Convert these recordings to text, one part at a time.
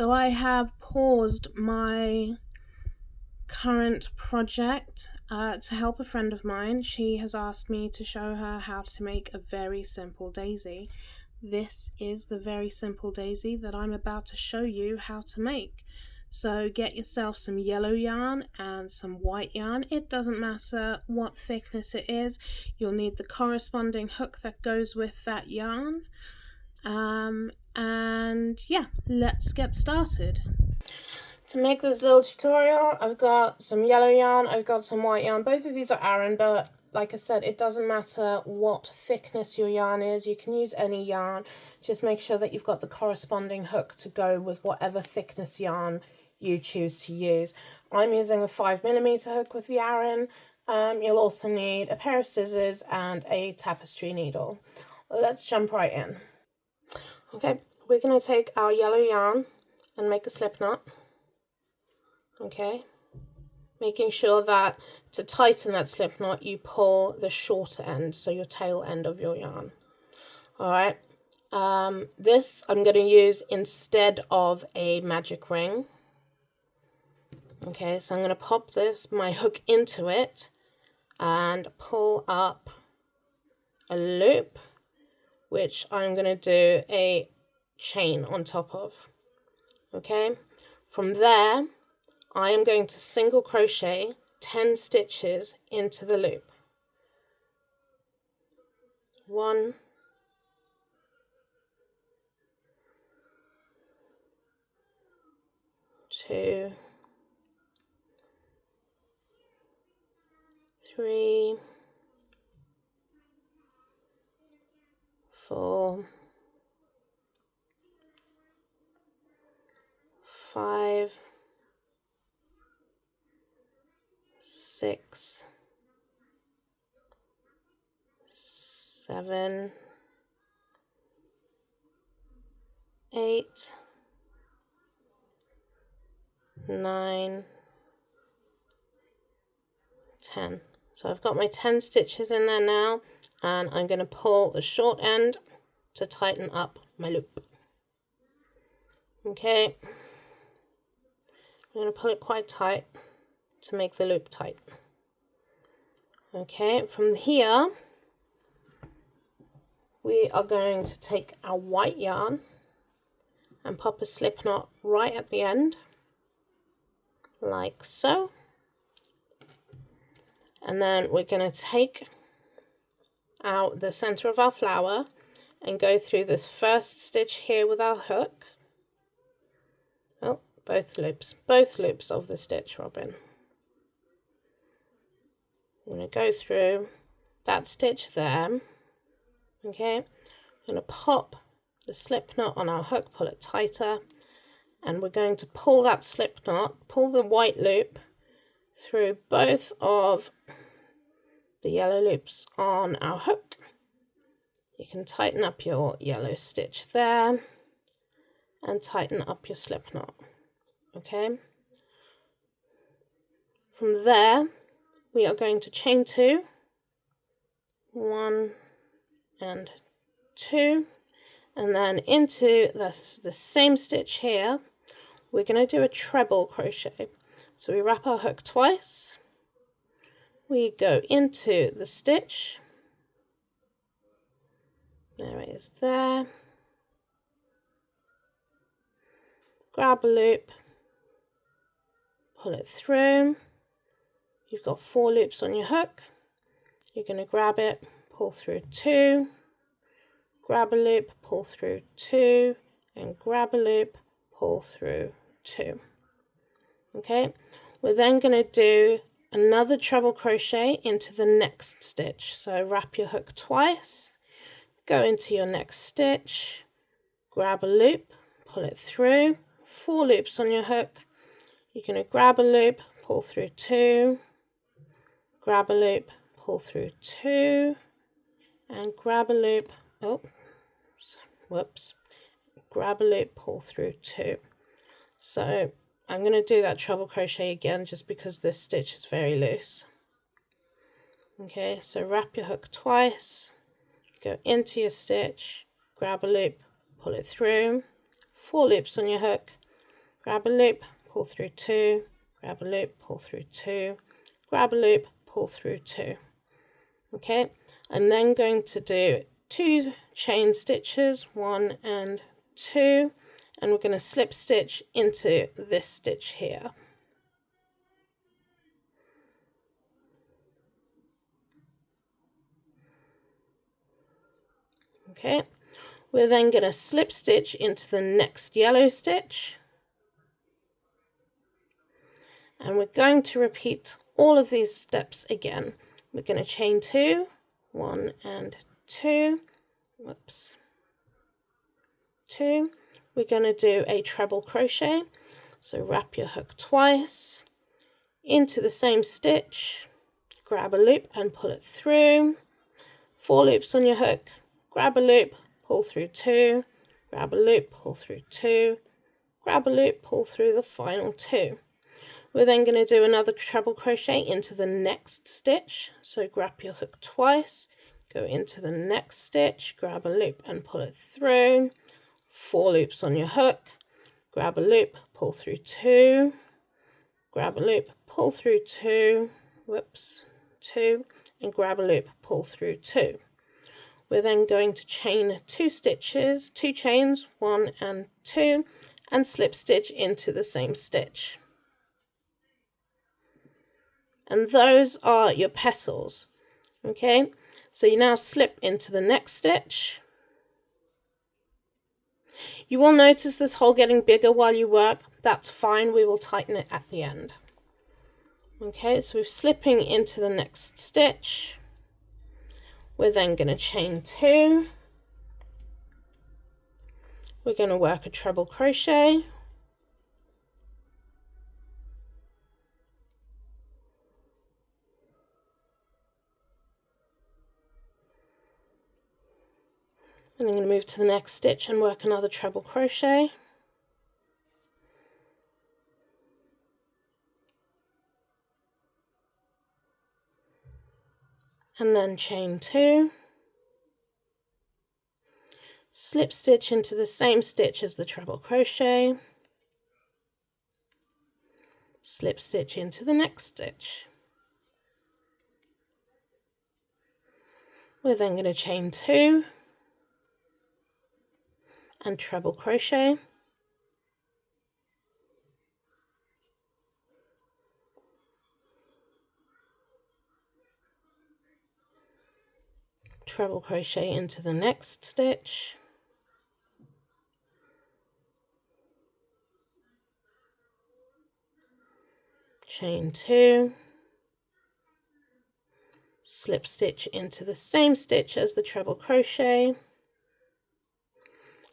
So I have paused my current project to help a friend of mine. She has asked me to show her how to make a very simple daisy. This is the very simple daisy that I'm about to show you how to make. So get yourself some yellow yarn and some white yarn. It doesn't matter what thickness it is. You'll need the corresponding hook that goes with that yarn. And yeah, let's get started. To make this little tutorial, I've got some yellow yarn, I've got some white yarn. Both of these are Aran, but like I said, it doesn't matter what thickness your yarn is. You can use any yarn. Just make sure that you've got the corresponding hook to go with whatever thickness yarn you choose to use. I'm using a 5mm hook with the Aran. You'll also need a pair of scissors and a tapestry needle. Let's jump right in. Okay, we're going to take our yellow yarn and make a slip knot. Okay, making sure that to tighten that slip knot you pull the shorter end, so your tail end of your yarn. All right, this I'm going to use instead of a magic ring. Okay, so I'm going to pop my hook into it and pull up a loop, which I'm going to do a chain on top of. Okay, from there I am going to single crochet 10 stitches into the loop. 1, 2, 3, 4, 5, 6, 7, 8, 9, 10. So I've got my 10 stitches in there now, and I'm going to pull the short end to tighten up my loop. Okay, I'm going to pull it quite tight to make the loop tight. Okay, from here we are going to take our white yarn and pop a slip knot right at the end, like so. And then we're going to take out the center of our flower and go through this first stitch here with our hook. Oh, both loops of the stitch, Robin. I'm going to go through that stitch there. Okay, I'm going to pop the slip knot on our hook, pull it tighter, and we're going to pull that slip knot, pull the white loop through both of the yellow loops on our hook. You can tighten up your yellow stitch there and tighten up your slip knot. Okay, from there we are going to chain 2, 1 and 2, and then into the same stitch here we're going to do a treble crochet. So we wrap our hook twice, we go into the stitch, there it is there, grab a loop, pull it through. You've got 4 loops on your hook. You're going to grab it, pull through 2, grab a loop, pull through 2, and grab a loop, pull through 2. Okay, we're then going to do another treble crochet into the next stitch. So wrap your hook twice, go into your next stitch, grab a loop, pull it through, 4 loops on your hook. You're going to grab a loop, pull through 2, grab a loop, pull through 2, and grab a loop, grab a loop, pull through 2. So I'm going to do that treble crochet again just because this stitch is very loose. Okay, so wrap your hook twice, go into your stitch, grab a loop, pull it through, 4 loops on your hook. grab a loop, pull through 2, grab a loop, pull through 2, grab a loop, pull through 2. Okay, I'm then going to do 2 chain stitches, 1 and 2, and we're going to slip stitch into this stitch here. Okay, we're then going to slip stitch into the next yellow stitch, and we're going to repeat all of these steps again. We're going to chain 2, 1 and 2, whoops, 2. We're going to do a treble crochet, so wrap your hook twice into the same stitch, grab a loop and pull it through, 4 loops on your hook, grab a loop, pull through 2, grab a loop, pull through 2, grab a loop, pull through the final 2. We're then going to do another treble crochet into the next stitch, so grab your hook twice, go into the next stitch, grab a loop and pull it through, 4 loops on your hook, grab a loop, pull through 2, grab a loop, pull through 2, whoops, 2, and grab a loop, pull through 2. We're then going to chain 2 stitches, 2 chains, 1 and 2, and slip stitch into the same stitch. And those are your petals. Okay, so you now slip into the next stitch. You will notice this hole getting bigger while you work. That's fine, we will tighten it at the end. Okay, so we're slipping into the next stitch. We're then going to chain 2. We're going to work a treble crochet. And I'm going to move to the next stitch and work another treble crochet. And then chain 2. Slip stitch into the same stitch as the treble crochet. Slip stitch into the next stitch. We're then going to chain 2 and treble crochet. Treble crochet into the next stitch. Chain 2. Slip stitch into the same stitch as the treble crochet.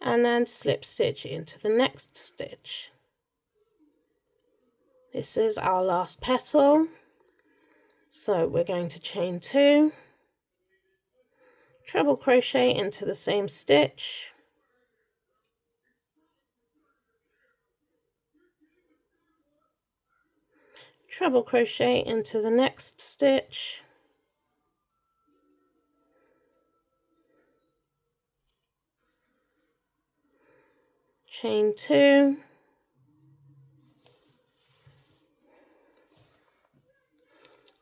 And then slip stitch into the next stitch. This is our last petal, so we're going to chain 2, treble crochet into the same stitch, treble crochet into the next stitch, chain 2,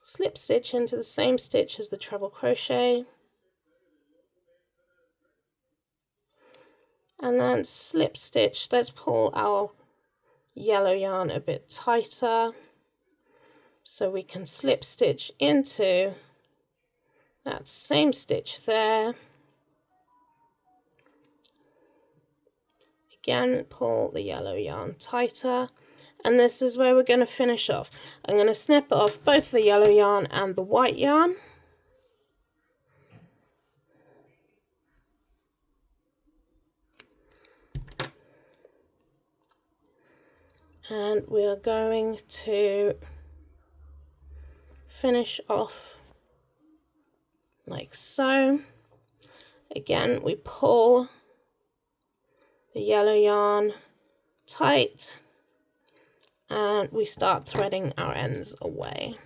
slip stitch into the same stitch as the treble crochet, and then slip stitch. Let's pull our yellow yarn a bit tighter so we can slip stitch into that same stitch there. Again, pull the yellow yarn tighter, and this is where we're going to finish off. I'm going to snip off both the yellow yarn and the white yarn. And we're going to finish off like so. Again, we pull the yellow yarn tight and we start threading our ends away.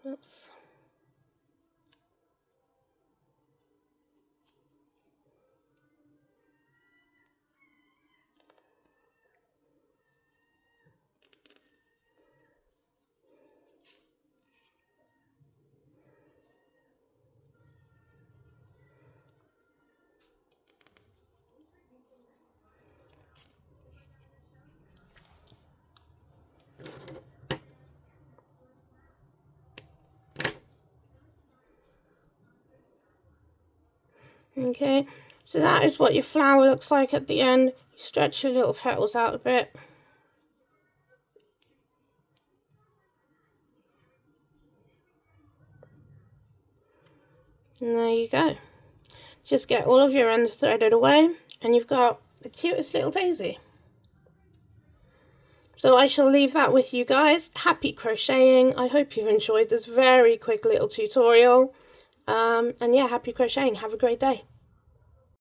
Oops. Okay, so that is what your flower looks like at the end. You stretch your little petals out a bit. And there you go. Just get all of your ends threaded away and you've got the cutest little daisy. So I shall leave that with you guys. Happy crocheting. I hope you've enjoyed this very quick little tutorial. And yeah, happy crocheting. Have a great day.